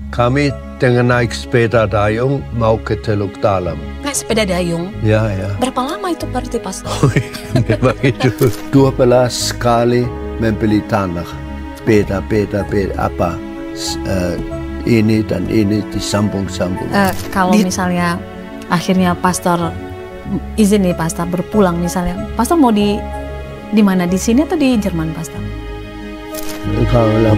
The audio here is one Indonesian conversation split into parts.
Kami dengan naik sepeda dayung mau ke Teluk Dalam. Naik sepeda dayung? Ya, ya. Berapa lama itu berarti, Pastor? Memang itu 12 kali membeli tanah. Beda apa ini dan ini disambung-sambung. Kalau misalnya akhirnya Pastor izin nih Pastor berpulang misalnya, Pastor mau di mana, di sini atau di Jerman, Pastor? Kalau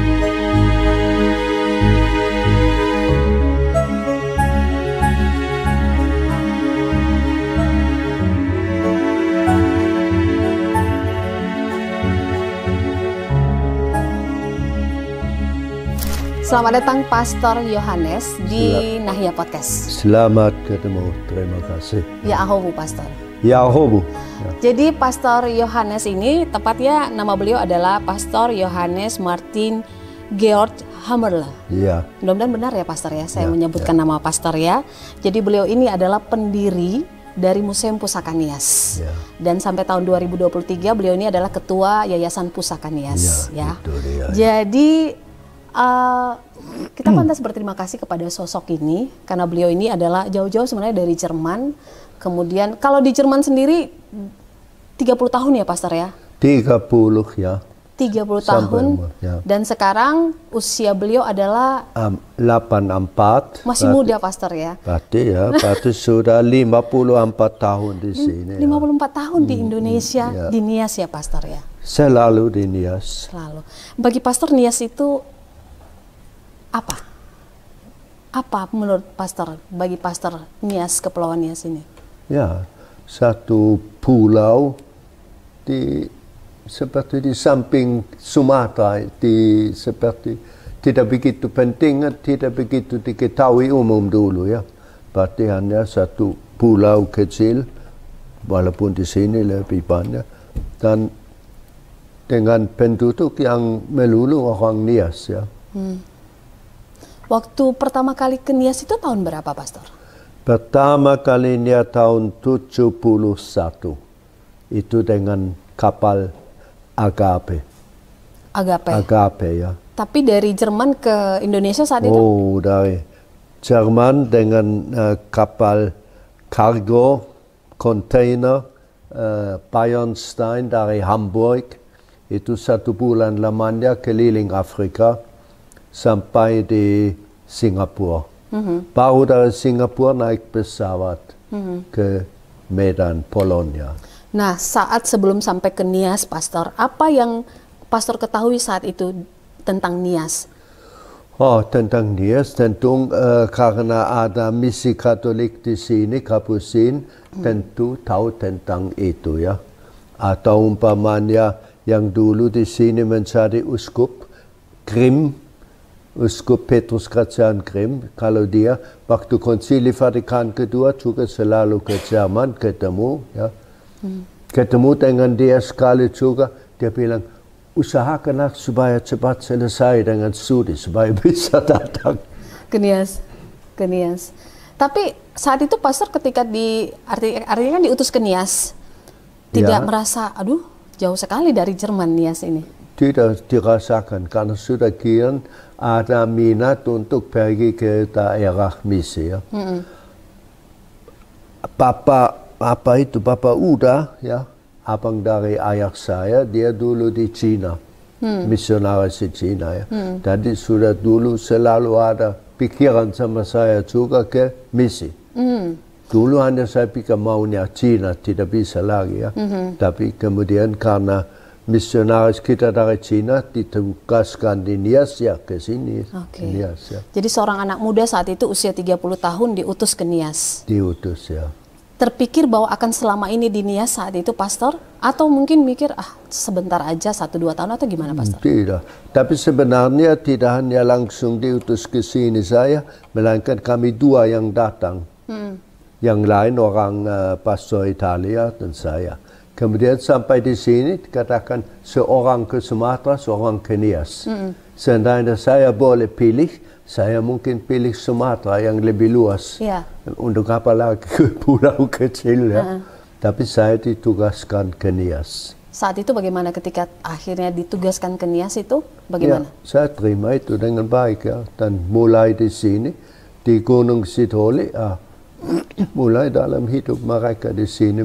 Selamat datang Pastor Yohanes di Nahya Podcast. Selamat ketemu, terima kasih. Ya ahobu Pastor. Ya ahobu. Ya. Jadi Pastor Yohanes ini tepatnya nama beliau adalah Pastor Yohanes Martin Georg Hammerle. Ya. Mudah-mudahan benar ya Pastor ya, saya menyebutkan nama Pastor ya. Jadi beliau ini adalah pendiri dari Museum Pusaka Nias. Ya. Dan sampai tahun 2023 beliau ini adalah ketua Yayasan Pusaka Nias. Ya. Jadi kita pantas berterima kasih kepada sosok ini karena beliau ini adalah jauh-jauh sebenarnya dari Jerman. Kemudian kalau di Jerman sendiri 30 tahun ya Pastor ya? 30 ya. 30 tahun ya. Dan sekarang usia beliau adalah 84. Masih muda Pastor ya? Berarti sudah 54 tahun di sini. 54 tahun di Indonesia, di Nias ya Pastor ya? Selalu di Nias. Selalu. Bagi Pastor Nias itu apa menurut Pastor, bagi Pastor Nias, Kepulauan Nias ini? Ya, satu pulau seperti di samping Sumatera, seperti tidak begitu penting, tidak begitu diketahui umum dulu ya. Berarti hanya satu pulau kecil, walaupun di sini lebih banyak, dan dengan penduduk yang melulu orang Nias ya. Waktu pertama kali ke Nias itu tahun berapa, Pastor? Pertama kalinya tahun 71. Itu dengan kapal Agape. Agape ya. Tapi dari Jerman ke Indonesia saat itu? Oh, dari Jerman dengan kapal kargo, kontainer, Bayernstein dari Hamburg. Itu 1 bulan lamanya keliling Afrika. Sampai di Singapura. Baru dari Singapura naik pesawat ke Medan, Polonia. Nah, saat sebelum sampai ke Nias, Pastor, apa yang Pastor ketahui saat itu tentang Nias? Oh, tentang Nias, tentu karena ada misi Katolik di sini, Kapusin, tentu tahu tentang itu ya. Atau umpamanya yang dulu di sini menjadi uskup Krim, Uskup Petrus Gratian Krim, kalau dia waktu Konsili Vatikan kedua juga selalu ke Jerman ketemu, ya. Ketemu dengan dia sekali juga, dia bilang, usahakanlah supaya cepat selesai dengan studi, supaya bisa datang. Ke Nias. Tapi saat itu Pastor ketika artinya kan diutus ke Nias, tidak merasa, aduh jauh sekali dari Jerman Nias ini? Tidak dirasakan, karena sudah kian ada minat untuk pergi ke daerah misi. Ya. Papa Uda, ya, abang dari ayah saya, dia dulu di Cina, misionaris di Cina. Ya. Jadi sudah dulu selalu ada pikiran sama saya juga ke misi. Dulu hanya saya pikir maunya Cina, tidak bisa lagi. Ya. Tapi kemudian karena misionaris kita dari Cina ditugaskan di Nias ya ke sini. Nias, ya. Jadi seorang anak muda saat itu usia 30 tahun diutus ke Nias. Diutus ya. Terpikir bahwa akan selama ini di Nias saat itu Pastor? Atau mungkin mikir sebentar aja 1-2 tahun atau gimana Pastor? Tidak. Tapi sebenarnya tidak hanya langsung diutus ke sini saya, melainkan kami 2 yang datang. Yang lain orang Pastor Italia dan saya. Kemudian sampai di sini dikatakan seorang ke Sumatera, seorang ke Nias. Seandainya saya boleh pilih, saya mungkin pilih Sumatera yang lebih luas. Untuk apa lagi ke pulau kecil ya. Tapi saya ditugaskan ke Nias. Saat itu bagaimana ketika akhirnya ditugaskan ke Nias itu bagaimana? Ya, saya terima itu dengan baik ya. Dan mulai di sini di Gunung Sitoli, mulai dalam hidup mereka di sini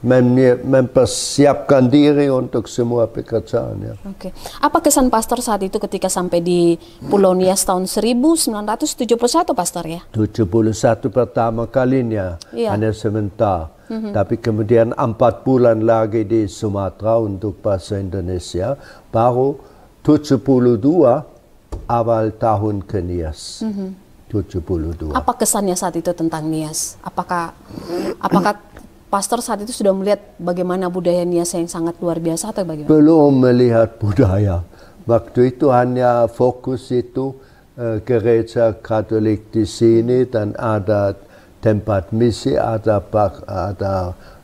mempersiapkan diri untuk semua pekerjaan ya. Oke. Apa kesan pastor saat itu ketika sampai di Pulau Nias tahun 1971 pastor ya? 71 pertama kalinya, Iya. hanya sebentar. Tapi kemudian 4 bulan lagi di Sumatera untuk bahasa Indonesia, baru 72 awal tahun ke Nias. 72. Apa kesannya saat itu tentang Nias? Apakah pastor saat itu sudah melihat bagaimana budaya Nias yang sangat luar biasa atau bagaimana? Belum melihat budaya. Waktu itu hanya fokus itu gereja Katolik di sini dan ada tempat misi, ada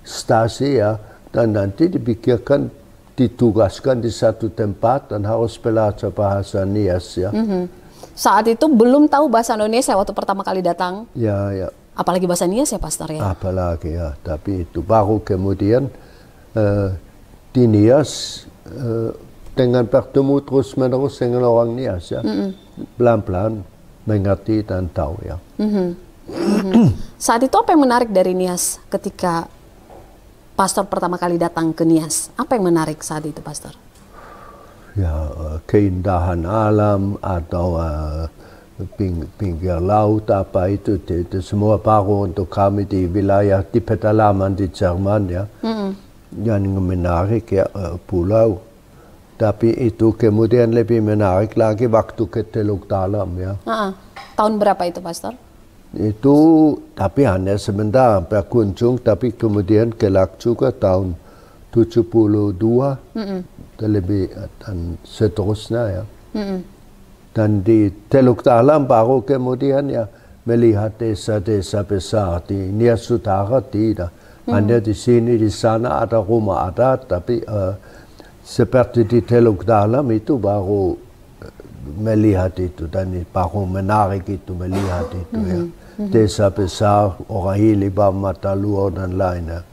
stasi ya, dan nanti dipikirkan ditugaskan di satu tempat dan harus belajar bahasa Nias ya. Saat itu belum tahu bahasa Indonesia waktu pertama kali datang. Ya, ya. Apalagi bahasa Nias ya pastor ya. Apalagi ya, tapi itu baru kemudian di Nias dengan bertemu terus menerus dengan orang Nias ya, pelan-pelan mengerti dan tahu ya. Saat itu apa yang menarik dari Nias ketika pastor pertama kali datang ke Nias? Apa yang menarik saat itu pastor? Ya, keindahan alam atau pinggir laut apa itu semua baru untuk kami di wilayah di pedalaman di Jerman ya. Yang menarik ya pulau. Tapi itu kemudian lebih menarik lagi waktu ke Teluk Dalam ya. Tahun berapa itu pastor? Itu tapi hanya sebentar berkunjung, tapi kemudian kelak juga tahun 72 lebih dan seterusnya ya. Dan di Teluk Dalam baru kemudian ya melihat desa-desa besar di Nias Utara tidak. Hanya di sini di sana ada rumah adat, tapi seperti di Teluk Dalam itu baru melihat itu dan baru menarik itu melihat itu ya. Desa besar, orang Hiliba, Mataluor dan lainnya.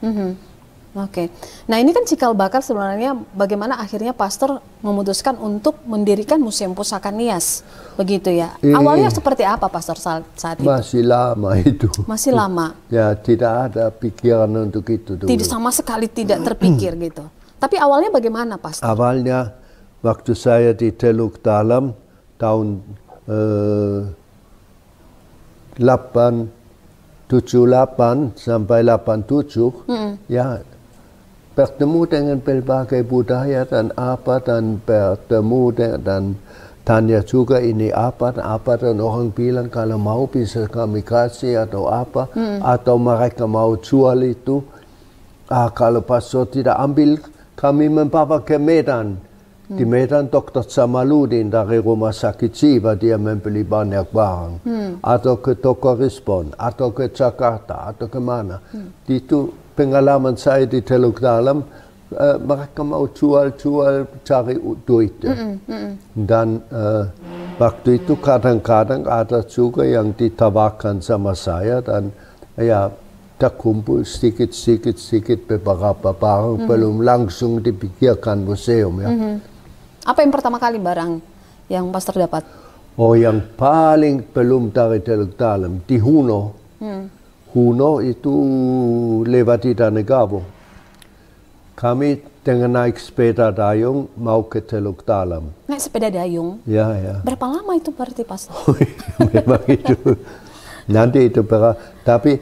Oke. Nah ini kan cikal bakal sebenarnya bagaimana akhirnya pastor memutuskan untuk mendirikan Museum Pusaka Nias. Begitu ya. Awalnya seperti apa pastor saat itu? Masih lama itu. Masih lama. Ya tidak ada pikiran untuk itu dulu. Tidak sama sekali tidak terpikir gitu. Tapi awalnya bagaimana pastor? Awalnya waktu saya di Teluk Dalam tahun 78 sampai 87 ya bertemu dengan berbagai budaya dan apa dan bertemu dan tanya juga ini apa dan orang bilang kalau mau bisa kami kasih atau apa atau mereka mau jual itu kalau pastor tidak ambil kami membawa ke Medan. Di Medan Dr. Samaludin dari Rumah Sakit Jiwa dia membeli banyak barang. Atau ke toko Respon, atau ke Jakarta, atau kemana. Itu pengalaman saya di Teluk Dalam, mereka mau jual cari duit. Dan waktu itu kadang-kadang ada juga yang ditawarkan sama saya dan ya terkumpul sedikit beberapa barang belum langsung dipikirkan museum ya. Apa yang pertama kali barang yang pastor dapat? Oh, yang paling belum dari Teluk Dalam di Huno. Huno itu lewat di Danegabo. Kami dengan naik sepeda dayung mau ke Teluk Dalam. Naik sepeda dayung? Ya, ya. Berapa lama itu berarti pastor? Memang itu. Nanti itu tapi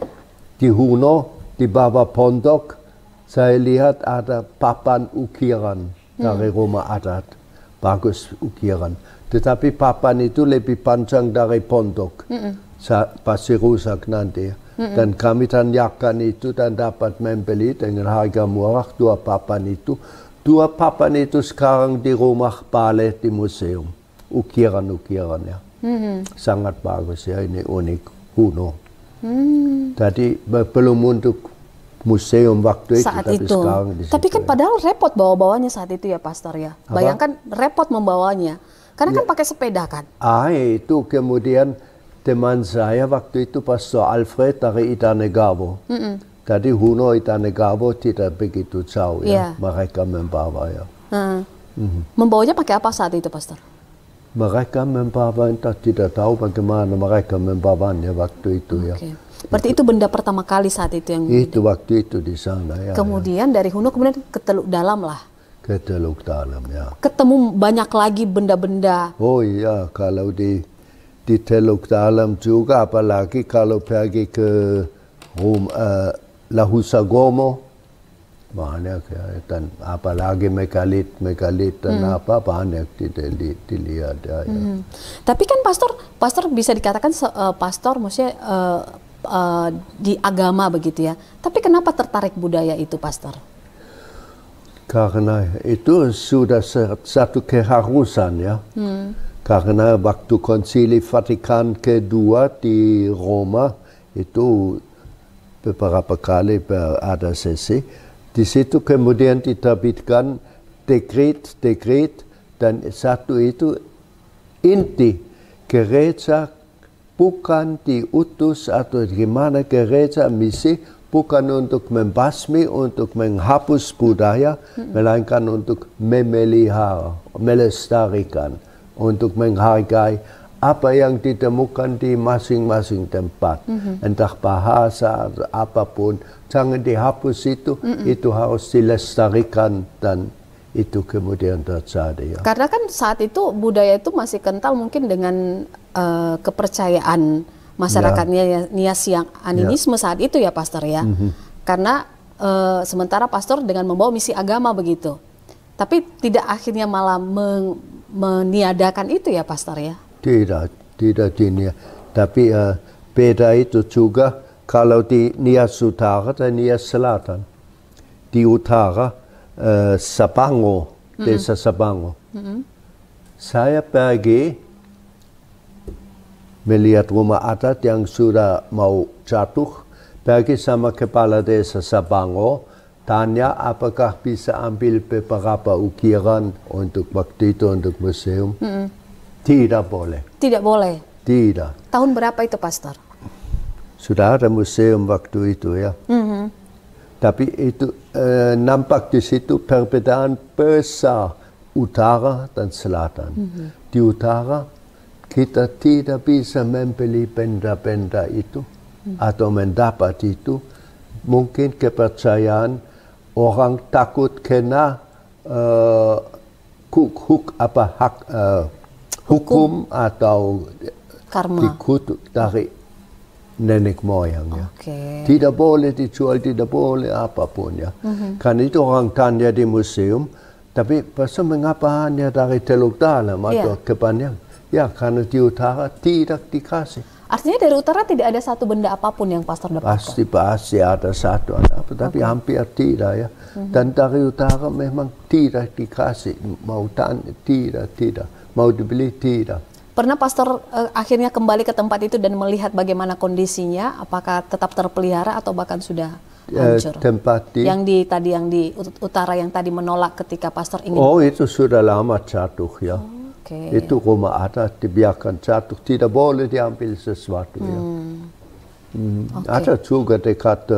di Huno di bawah pondok saya lihat ada papan ukiran dari rumah adat. Bagus ukiran. Tetapi papan itu lebih panjang dari pondok. Pasti rusak nanti. Dan kami tanyakan itu dan dapat membeli dengan harga murah 2 papan itu. 2 papan itu sekarang di rumah balai di museum. Ukiran-ukirannya. Sangat bagus ya, ini unik. Huno. Jadi belum untuk museum waktu itu, saat tapi itu. Sekarang di tapi situ, kan padahal repot bawa-bawanya saat itu ya pastor ya. Apa? Bayangkan repot membawanya. Karena kan pakai sepeda kan. Itu kemudian teman saya waktu itu Pastor Alfred dari Idanegabo. Tadi Huno Itanegabo tidak begitu jauh ya, mereka membawa ya. Membawanya pakai apa saat itu, Pastor? Mereka membawa, entah tidak tahu bagaimana mereka membawanya waktu itu ya. Berarti itu benda pertama kali saat itu yang itu waktu itu di sana ya. Kemudian dari Huno kemudian ke Teluk Dalam lah. Ke Teluk Dalam ya. Ketemu banyak lagi benda-benda. Oh iya, kalau di Teluk Dalam juga, apalagi kalau pergi ke Lahusagomo, banyak ya, dan apalagi megalit dan apa banyak dilihat ya. Tapi kan pastor bisa dikatakan pastor maksudnya di agama begitu ya. Tapi kenapa tertarik budaya itu, Pastor? Karena itu sudah satu keharusan ya. Karena waktu Konsili Vatikan kedua di Roma itu beberapa kali berada sesi. Di situ kemudian diterbitkan dekret dan satu itu inti gereja bukan diutus atau gimana, gereja misi bukan untuk membasmi, untuk menghapus budaya, melainkan untuk memelihara, melestarikan, untuk menghargai apa yang ditemukan di masing-masing tempat, entah bahasa atau apapun, jangan dihapus itu harus dilestarikan dan itu kemudian terjadi. Ya. Karena kan saat itu budaya itu masih kental mungkin dengan kepercayaan masyarakatnya Nias yang animisme saat itu ya, Pastor ya. Karena sementara Pastor dengan membawa misi agama begitu, tapi tidak akhirnya malah meniadakan itu ya, Pastor ya. Tidak ini. Tapi beda itu juga kalau di Nias Utara dan Nias Selatan. Di utara, Sabango, desa Sabango. Saya pergi melihat rumah adat yang sudah mau jatuh, pergi sama kepala desa Sabango, tanya apakah bisa ambil beberapa ukiran untuk waktu itu untuk museum. Tidak boleh. Tidak boleh? Tidak. Tahun berapa itu, Pastor? Sudah ada museum waktu itu ya. Tapi itu nampak di situ perbedaan besar utara dan selatan. Di utara kita tidak bisa membeli benda-benda itu atau mendapat itu. Mungkin kepercayaan orang takut kena hukum atau dikutuk dari nenek moyang ya. Tidak boleh dijual, tidak boleh apapun ya. Karena itu orang tanya di museum, tapi pasal mengapa hanya dari Teluk Dalam atau kebanyakan? Ya karena di utara tidak dikasih. Artinya dari utara tidak ada satu benda apapun yang Pastor dapatkan? Pasti ada satu, tapi hampir tidak ya. Dan dari utara memang tidak dikasih, mau tanya tidak. Mau dibeli tidak. Pernah Pastor akhirnya kembali ke tempat itu dan melihat bagaimana kondisinya, apakah tetap terpelihara atau bahkan sudah hancur? Yang di utara yang tadi menolak ketika Pastor ingin. Oh, itu sudah lama jatuh ya. Itu rumah adat dibiarkan jatuh, tidak boleh diambil sesuatu ya. Ada juga dekat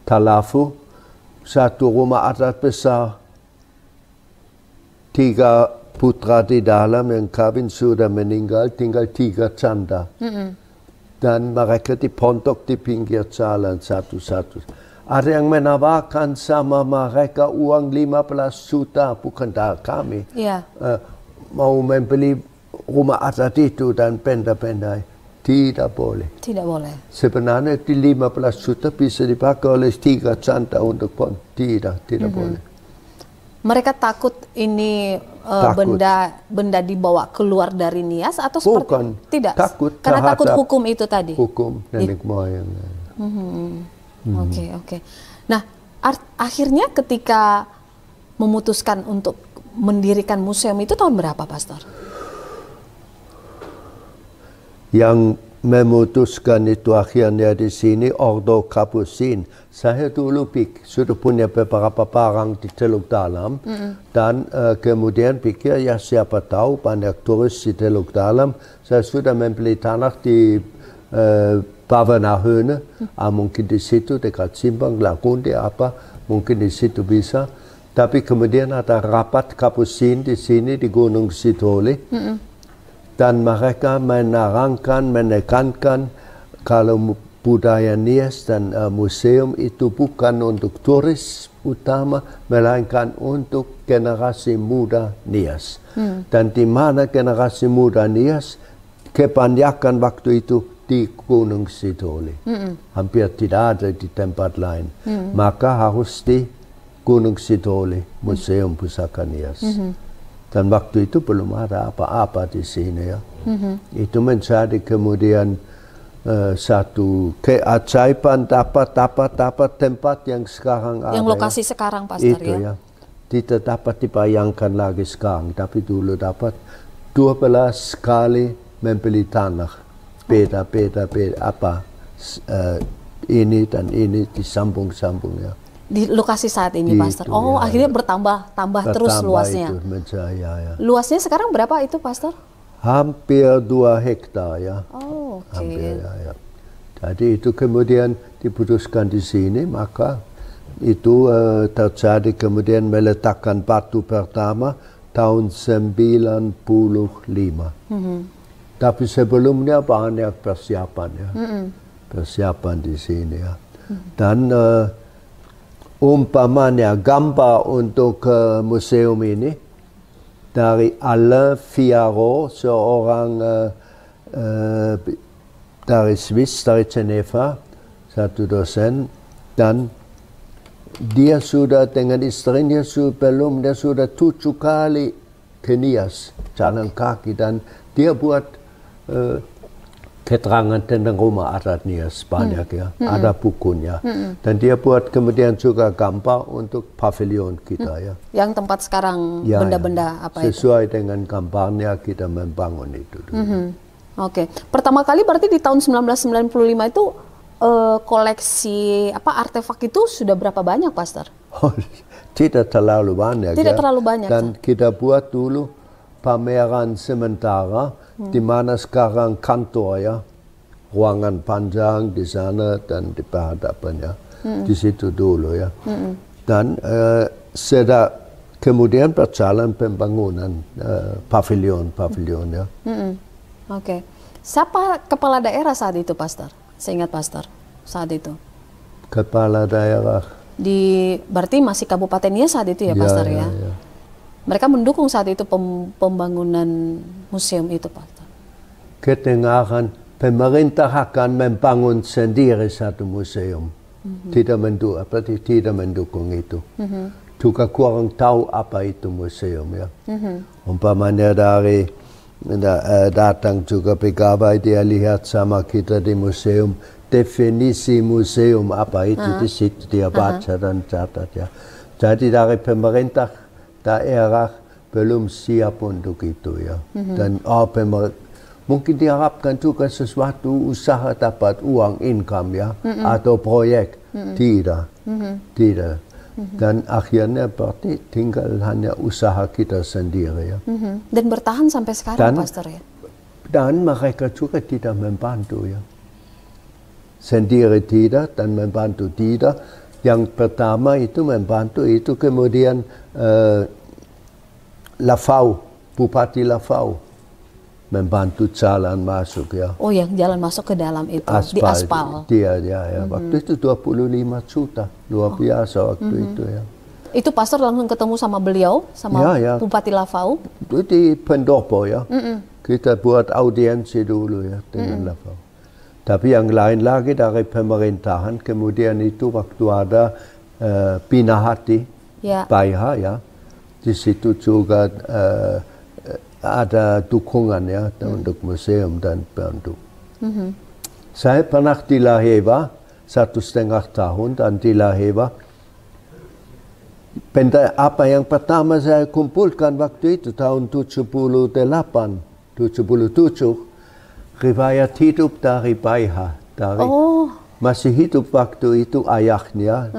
Talafu satu rumah adat besar, 3 putra di dalam yang kawin sudah meninggal, tinggal 3 canda. Dan mereka dipondok di pinggir jalan satu-satu. Ada yang menawarkan sama mereka uang 15 juta, bukan dari kami. Mau membeli rumah adat itu dan benda-benda. Tidak boleh. Tidak boleh. Sebenarnya di 15 juta bisa dipakai oleh 3 canda untuk pon. Tidak boleh. Mereka takut ini benda dibawa keluar dari Nias atau seperti bukan, tidak? Takut karena takut hukum itu tadi. Hukum nenek moyang. Oke. Nah, akhirnya ketika memutuskan untuk mendirikan museum itu tahun berapa, Pastor? Yang memutuskan itu akhirnya di sini Ordo Kapusin. Saya dulu sudah punya beberapa barang di Teluk Dalam dan kemudian pikir ya siapa tahu banyak turis di Teluk Dalam. Saya sudah membeli tanah di Pavanahöne, mungkin di situ dekat Simpang Lagunde apa, mungkin di situ bisa. Tapi kemudian ada rapat Kapusin di sini di Gunung Sitoli, dan mereka menekankan kalau budaya Nias dan museum itu bukan untuk turis utama, melainkan untuk generasi muda Nias. Dan di mana generasi muda Nias, kebanyakan waktu itu di Gunung Sitoli. Hampir tidak ada di tempat lain. Maka harus di Gunung Sitoli, Museum Pusaka Nias. Dan waktu itu belum ada apa-apa di sini ya. Itu menjadi kemudian satu keajaiban dapat tempat yang sekarang ada. Yang lokasi ya. Sekarang Pastor itu ya. Tidak dapat dibayangkan lagi sekarang, tapi dulu dapat 12 kali membeli tanah. Beda apa ini dan ini disambung-sambung ya. Di lokasi saat ini Pastor. Oh ya, akhirnya bertambah terus luasnya. Itu, ya. Luasnya sekarang berapa itu Pastor? Hampir 2 hektar ya. Oh, oke. Hampir ya. Jadi itu kemudian diputuskan di sini, maka itu terjadi kemudian meletakkan batu pertama tahun 95. Tapi sebelumnya banyak persiapan ya, persiapan di sini ya. Dan umpamanya gambar untuk museum ini dari Alain Fiaro, seorang dari Swiss, dari Geneva, satu dosen, dan dia sudah dengan istrinya dia sudah 7 kali ke Nias jalan kaki, dan dia buat keterangan tentang rumah adat Nias banyak ya, ada bukunya, dan dia buat kemudian juga gambar untuk pavilion kita ya. Yang tempat sekarang benda-benda apa itu? Sesuai dengan gambarnya kita membangun itu dulu. Oke, pertama kali berarti di tahun 1995 itu koleksi artefak itu sudah berapa banyak, Pastor? Tidak terlalu banyak. Tidak terlalu banyak. Dan kita buat dulu pameran sementara di mana sekarang kantor ya, ruangan panjang di sana dan di hadapannya di situ dulu ya. Dan kemudian berjalan pembangunan pavilion ya. Oke. Siapa kepala daerah saat itu, Pastor? Seingat Pastor saat itu. Kepala daerah. Berarti masih Kabupaten Nias saat itu ya, Pastor ya? Mereka mendukung saat itu pembangunan museum itu, Pastor. Kedengaran pemerintah akan membangun sendiri satu museum. Tidak mendukung itu. Juga kurang tahu apa itu museum ya. Umpamanya datang juga pegawai, dia lihat sama kita di museum, definisi museum apa itu, di situ dia baca dan catat ya. Jadi dari pemerintah daerah belum siap untuk itu ya. Dan mungkin diharapkan juga sesuatu usaha dapat uang income ya, atau proyek. Tidak. Dan akhirnya berarti tinggal hanya usaha kita sendiri ya. Dan bertahan sampai sekarang, Pastor ya? Dan mereka juga tidak membantu ya. Sendiri tidak dan membantu tidak. Yang pertama itu membantu itu kemudian Lafau, Bupati Lafau membantu jalan masuk ya. Oh, yang jalan masuk ke dalam itu, di aspal. Dia ya. Waktu itu 25 juta, luar biasa waktu itu ya. Itu Pastor langsung ketemu sama beliau, sama Bupati Lafau? Itu di Pendopo ya. Kita buat audiensi dulu ya dengan Lafau. Tapi yang lain lagi dari pemerintahan, kemudian itu waktu ada Pinahati, Baiha ya. Di situ juga ada dukungan ya untuk museum dan bantu. Saya pernah di Laheva 1,5 tahun, dan di Laheva apa yang pertama saya kumpulkan waktu itu tahun 78, 77, riwayat hidup dari Baiha, masih hidup waktu itu ayahnya,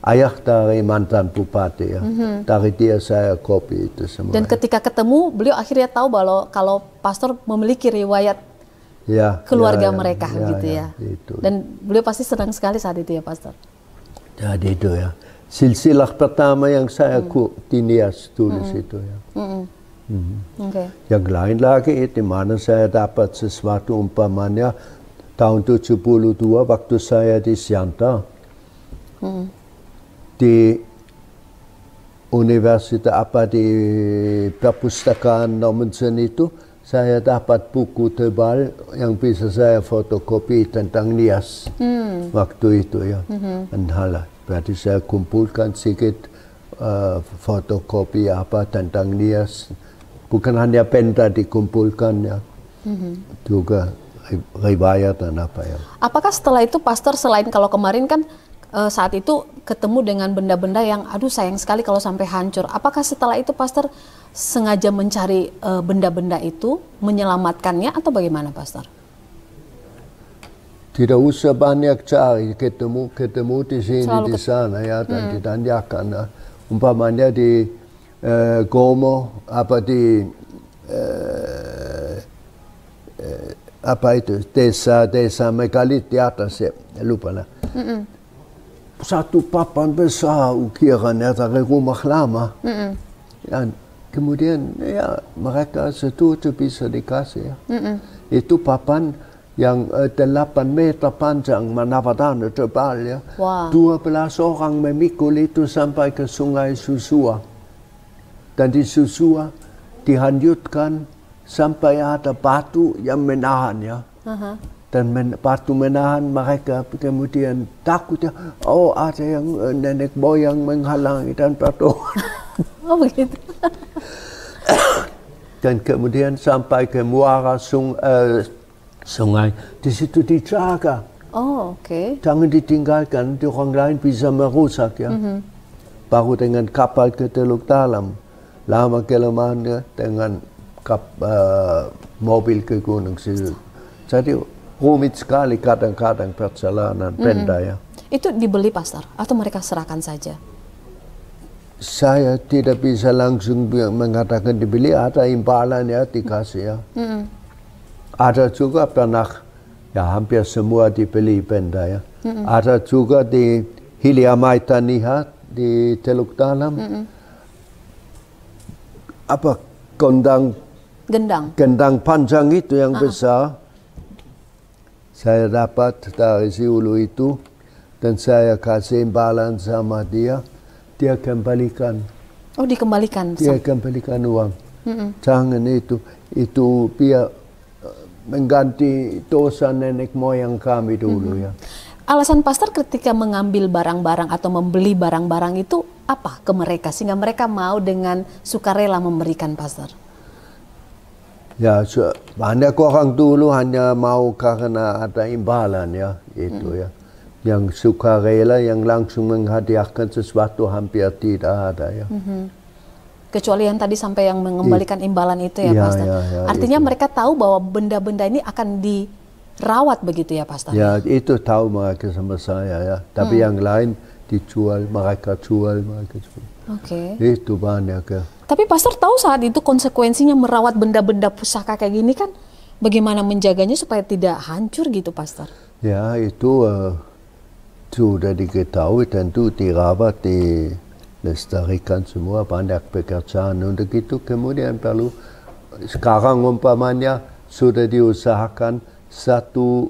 ayah dari mantan bupati ya. Dari dia saya copy itu semua. Dan ketika ketemu, beliau akhirnya tahu kalau pastor memiliki riwayat keluarga mereka gitu ya. Itu. Dan beliau pasti senang sekali saat itu ya, pastor. Jadi itu ya. Silsilah pertama yang saya di Nias tulis itu ya. Okay. Yang lain lagi di mana saya dapat sesuatu umpamanya tahun 72 waktu saya di Sianta di Universitas di perpustakaan Nommensen itu saya dapat buku tebal yang bisa saya fotokopi tentang Nias waktu itu ya. Berarti saya kumpulkan sedikit fotokopi tentang Nias. Bukan hanya penta dikumpulkan ya, juga riwayat dan apa ya. Apakah setelah itu pastor selain kalau kemarin kan saat itu ketemu dengan benda-benda yang aduh sayang sekali kalau sampai hancur. Apakah setelah itu pastor sengaja mencari benda-benda itu, menyelamatkannya atau bagaimana pastor? Tidak usah banyak cari, ketemu di sini di sana ya dan ditanyakan ya. Umpamanya di Gomo di desa megalit di atas ya, lupa lah. Satu papan besar ukirannya dari rumah lama. Dan kemudian ya mereka setuju bisa dikasih ya. Itu papan yang 8 meter panjang, manapatana tebal ya. Wow. 12 orang memikul itu sampai ke Sungai Susua. Dan di Susua dihanyutkan sampai ada batu yang menahan ya. Dan batu menahan mereka kemudian takut ya. Oh ada yang nenek moyang menghalangi dan berdoa. Oh begitu. Dan kemudian sampai ke muara sungai. Di situ dijaga. Oh oke. Jangan ditinggalkan, orang lain bisa merusak ya. Baru dengan kapal ke Teluk Dalam. Lama kelemahannya dengan mobil ke Gunung Sidul. Jadi rumit sekali kadang-kadang perjalanan penda ya. Itu dibeli pastor atau mereka serahkan saja? Saya tidak bisa langsung mengatakan dibeli, ada imbalan ya dikasih ya. Ada juga pernah ya hampir semua dibeli penda ya. Ada juga di Hilya-Maitaniha di Teluk Dalam. Gendang panjang itu yang besar. Saya dapat dari si ulu itu dan saya kasih imbalan sama dia. Dia kembalikan. Oh dikembalikan? Dia kembalikan uang. Jangan itu biar mengganti dosa nenek moyang kami dulu ya. Alasan pastor ketika mengambil barang-barang atau membeli barang-barang itu apa ke mereka sehingga mereka mau dengan sukarela memberikan pastor? Ya banyak orang dulu hanya mau karena ada imbalan ya itu ya. Yang sukarela yang langsung menghadiahkan sesuatu hampir tidak ada ya. Kecuali yang tadi sampai yang mengembalikan imbalan itu ya, pastor. Artinya itu. Mereka tahu bahwa benda-benda ini akan dirawat begitu ya pastor? Ya itu tahu mereka sama saya ya. Tapi yang lain dijual, mereka jual. Oke. Itu banyak ya. Tapi pastor tahu saat itu konsekuensinya merawat benda-benda pusaka kayak gini kan? Bagaimana menjaganya supaya tidak hancur gitu pastor? Ya itu sudah diketahui tentu dirawat, dilestarikan semua, banyak pekerjaan untuk itu. Kemudian perlu sekarang umpamanya sudah diusahakan satu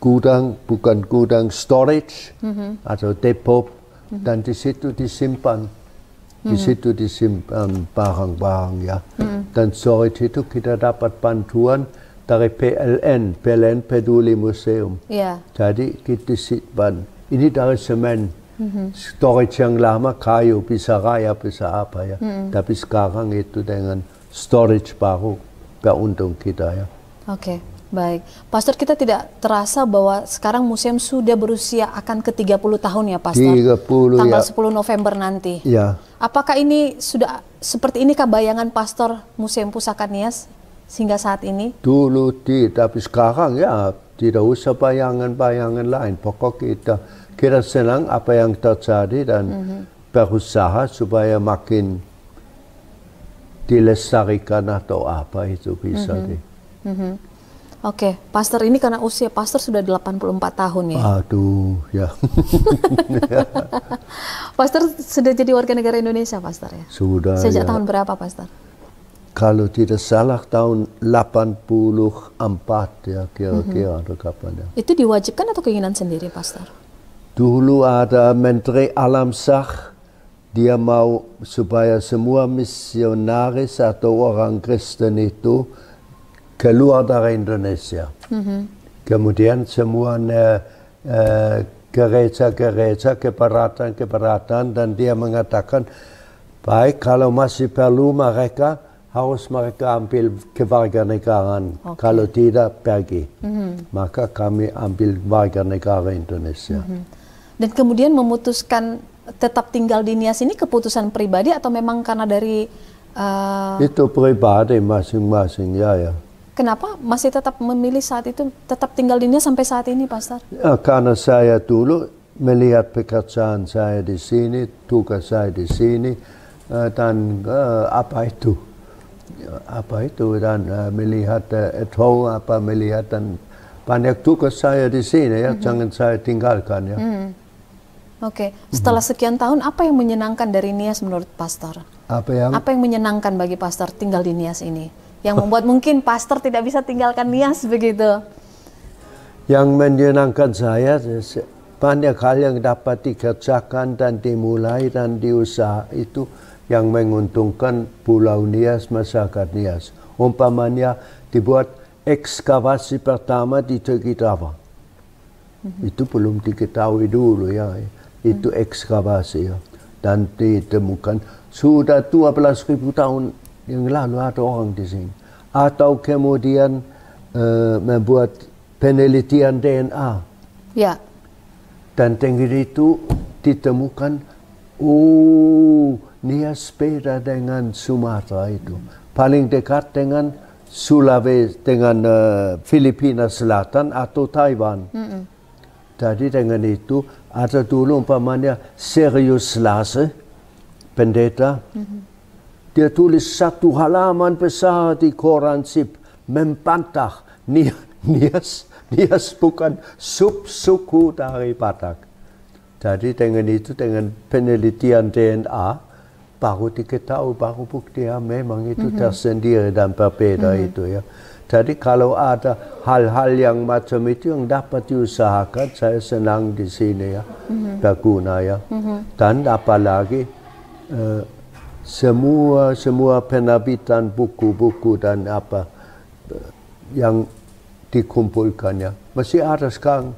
gudang, bukan gudang, storage atau depot, dan di situ disimpan, barang-barang ya. Dan storage itu kita dapat bantuan dari PLN Peduli Museum. Jadi kita simpan. Ini dari semen. Storage yang lama kayu, bisa raya, bisa apa ya. Tapi sekarang itu dengan storage baru, beruntung kita ya. Oke, baik. Pastor, kita tidak terasa bahwa sekarang museum sudah berusia akan ke 30 tahun ya Pastor? 30 Tanggal ya. 10 November nanti. Ya. Apakah ini sudah seperti inikah bayangan Pastor Museum Pusaka Nias hingga saat ini? Dulu tapi sekarang ya tidak usah bayangan-bayangan lain. Pokok kita senang apa yang terjadi dan berusaha supaya makin dilestarikan atau apa itu bisa deh. Oke, Pastor ini karena usia Pastor sudah 84 tahun ya. Aduh, ya. Pastor sudah jadi warga negara Indonesia, Pastor ya? Sudah. Sejak ya. tahun berapa, Pastor? Kalau tidak salah tahun 84 ya kira-kira atau kapan ya. Itu diwajibkan atau keinginan sendiri, Pastor? Dulu ada Menteri Alam Shah, dia mau supaya semua misionaris atau orang Kristen itu keluar dari Indonesia. Kemudian semua gereja-gereja, keberatan, dan dia mengatakan, baik kalau masih perlu mereka, harus mereka ambil kewarganegaraan. Kalau tidak, pergi. Maka kami ambil warga negara Indonesia. Dan kemudian memutuskan tetap tinggal di Nias ini keputusan pribadi atau memang karena dari... Itu pribadi masing-masing, ya. Kenapa masih tetap memilih saat itu tetap tinggal di Nias sampai saat ini, Pastor? Ya, karena saya dulu melihat pekerjaan saya di sini, tugas saya di sini, dan apa itu dan melihat melihat dan banyak tugas saya di sini ya, jangan saya tinggalkan ya. Oke, setelah sekian tahun apa yang menyenangkan dari Nias menurut Pastor? Apa yang menyenangkan bagi Pastor tinggal di Nias ini? Yang membuat mungkin Pastor tidak bisa tinggalkan Nias begitu? Yang menyenangkan saya banyak hal yang dapat dikerjakan dan dimulai dan diusaha itu yang menguntungkan Pulau Nias, masyarakat Nias. Umpamanya dibuat ekskavasi pertama di Tegucigalpa. Itu belum diketahui dulu ya. Itu ekskavasi ya. Dan ditemukan sudah 12.000 tahun yang lalu ada orang di sini. Atau kemudian membuat penelitian DNA. Ya. Dan dengan itu ditemukan, Nias beda dengan Sumatera itu. Paling dekat dengan Sulawesi, dengan Filipina Selatan atau Taiwan. Jadi dengan itu ada dulu umpamanya Serius Lase, pendeta. Dia tulis satu halaman besar di koran SIP membantah Nias bukan subsuku dari Batak. Jadi dengan itu, dengan penelitian DNA, baru diketahui, baru bukti ya memang itu tersendiri dan berbeda itu ya. Jadi kalau ada hal-hal yang macam itu yang dapat diusahakan, saya senang di sini ya, berguna ya. Dan apalagi semua penerbitan buku-buku dan apa yang dikumpulkan ya, masih ada sekarang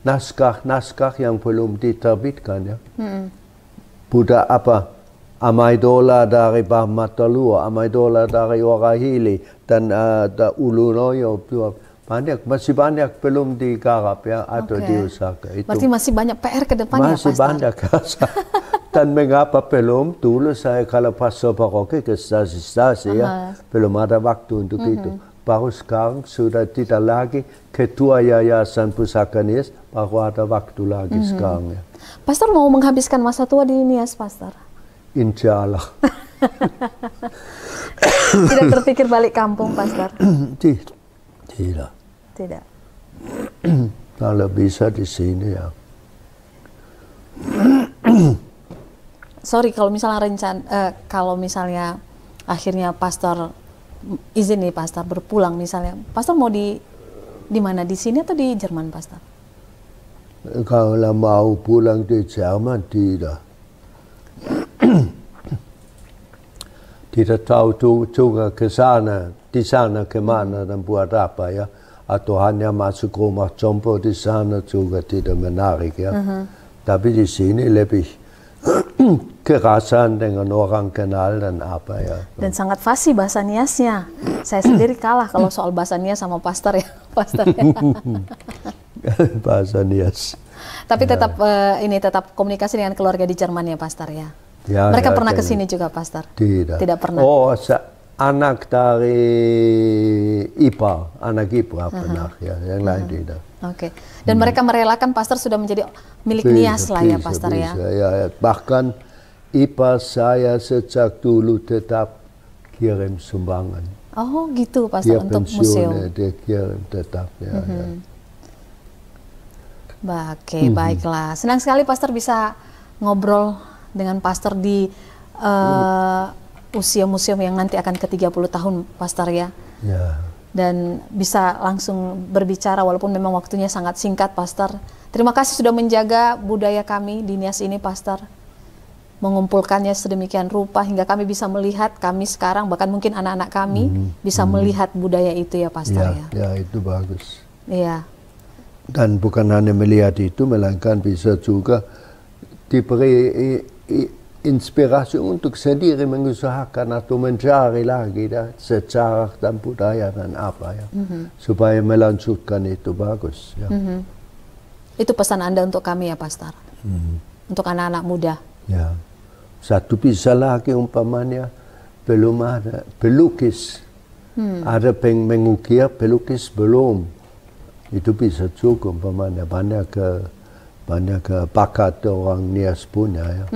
naskah-naskah yang belum diterbitkan ya. Budak apa? Amaidola dari Bahmatalua, Amaidola dari Orahili, dan Ulunoyo, masih banyak belum digarap ya, atau diusahakan. Berarti masih banyak PR ke depannya, masih Pastor? Banyak. Dan mengapa belum? Dulu saya kalau pastor paroki ke stasi-stasi ya, belum ada waktu untuk itu. Baru sekarang sudah tidak lagi ketua Yayasan Pusaka Nias, baru ada waktu lagi sekarang ya. Pastor mau menghabiskan masa tua di Nias, Pastor? Insya Allah. Tidak terpikir balik kampung, Pastor? Tidak. Tidak. Kalau bisa di sini ya. Sorry kalau misalnya kalau misalnya akhirnya Pastor izin nih, Pastor berpulang misalnya, Pastor mau di mana, di sini atau di Jerman, Pastor? Kalau mau pulang di Jerman tidak. Tidak tahu juga ke sana, di sana kemana dan buat apa ya, atau hanya masuk rumah jompo di sana juga tidak menarik ya. Tapi di sini lebih kerasan dengan orang kenal dan apa ya. Dan sangat fasih bahasa Niasnya. Saya sendiri kalah kalau soal bahasa Nias sama Pastor ya, Pastor ya. Bahasa Nias. Tapi tetap tetap komunikasi dengan keluarga di Jerman ya, Pastor ya. Ya, mereka ya, pernah ke sini juga, Pastor? Tidak. Tidak pernah. Oh, anak dari anak ipar pernah ya, yang lain tidak. Oke. Dan mereka merelakan pastor sudah menjadi milik Nias lah ya pastor ya. Ya. Bahkan ipar saya sejak dulu tetap kirim sumbangan. Oh gitu pastor, untuk museum. Dia kirim tetap ya. Oke, baiklah. Senang sekali pastor bisa ngobrol dengan pastor di usia museum yang nanti akan ke 30 tahun pastor ya. Ya. Dan bisa langsung berbicara walaupun memang waktunya sangat singkat pastor. Terima kasih sudah menjaga budaya kami di Nias ini pastor. Mengumpulkannya sedemikian rupa hingga kami bisa melihat, kami sekarang bahkan mungkin anak-anak kami bisa melihat budaya itu ya pastor ya. Ya, itu bagus. Iya. Dan bukan hanya melihat itu, melainkan bisa juga diberi inspirasi untuk sendiri mengusahakan atau mencari lagi sejarah dan budaya dan apa ya, supaya melanjutkan itu bagus. Ya. Itu pesan Anda untuk kami ya pastor, untuk anak-anak muda. Ya, satu bisa lagi umpamanya belum ada pelukis, ada mengukir pelukis belum, itu bisa juga umpamanya banyak bakat orang Nias punya ya.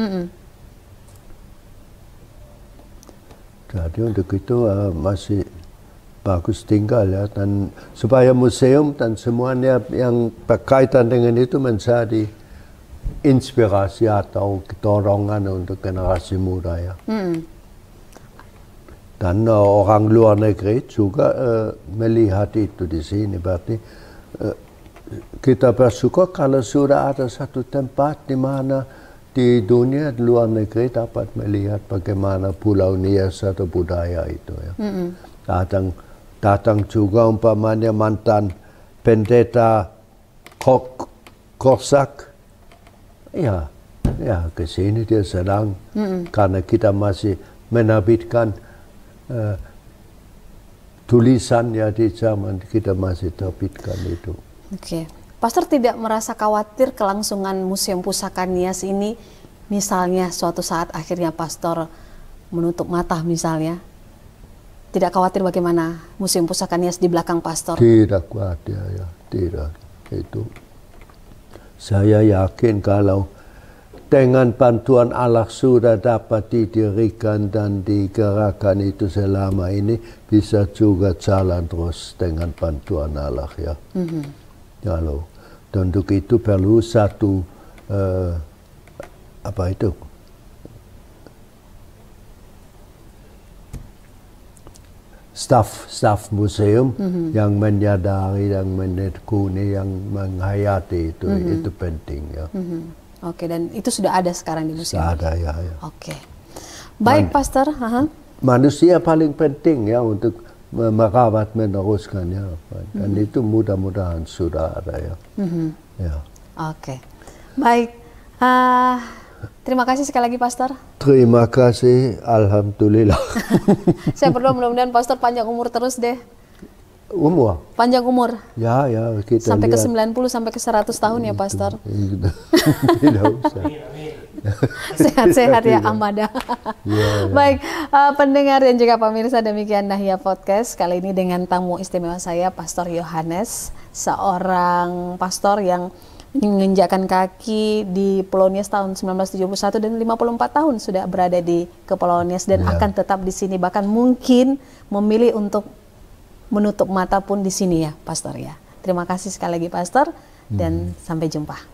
Jadi untuk itu masih bagus tinggal ya, dan supaya museum dan semuanya yang berkaitan dengan itu menjadi inspirasi atau dorongan untuk generasi muda ya. Dan orang luar negeri juga melihat itu di sini, berarti kita bersyukur kalau sudah ada satu tempat di mana di dunia, di luar negeri dapat melihat bagaimana Pulau Nias atau budaya itu ya. Datang juga umpamanya mantan pendeta Korsak, ya ke sini dia sedang karena kita masih menerbitkan tulisan ya di zaman kita masih terbitkan itu. Oke. Pastor tidak merasa khawatir kelangsungan Museum Pusaka Nias ini, misalnya suatu saat akhirnya pastor menutup mata misalnya, tidak khawatir bagaimana Museum Pusaka Nias di belakang pastor? Tidak khawatir ya, tidak. Itu saya yakin kalau dengan bantuan Allah sudah dapat didirikan dan digerakkan itu selama ini, bisa juga jalan terus dengan bantuan Allah ya. Kalau untuk itu perlu satu staf museum yang menyadari, yang menekuni, yang menghayati itu penting ya. Oke, dan itu sudah ada sekarang di museum? Ada ya. Oke. Baik pastor. Manusia paling penting ya untuk merawat, meneruskannya, dan itu mudah-mudahan sudah ada ya. Ya. Oke, baik. Terima kasih sekali lagi pastor. Terima kasih, alhamdulillah. Saya berdoa mudah-mudahan pastor panjang umur terus deh. Umur? Panjang umur. Ya, kita sampai lihat. ke 90 sampai ke 100 tahun ya pastor. Tidak usah. Sehat-sehat ya Amada. Baik, pendengar dan juga pemirsa, demikian Nahya Podcast kali ini dengan tamu istimewa saya, Pastor Yohanes, seorang pastor yang menginjakkan kaki di Pulau Nias tahun 1971 dan 54 tahun sudah berada di Kepulauan Nias dan akan tetap di sini, bahkan mungkin memilih untuk menutup mata pun di sini ya Pastor ya. Terima kasih sekali lagi Pastor dan sampai jumpa.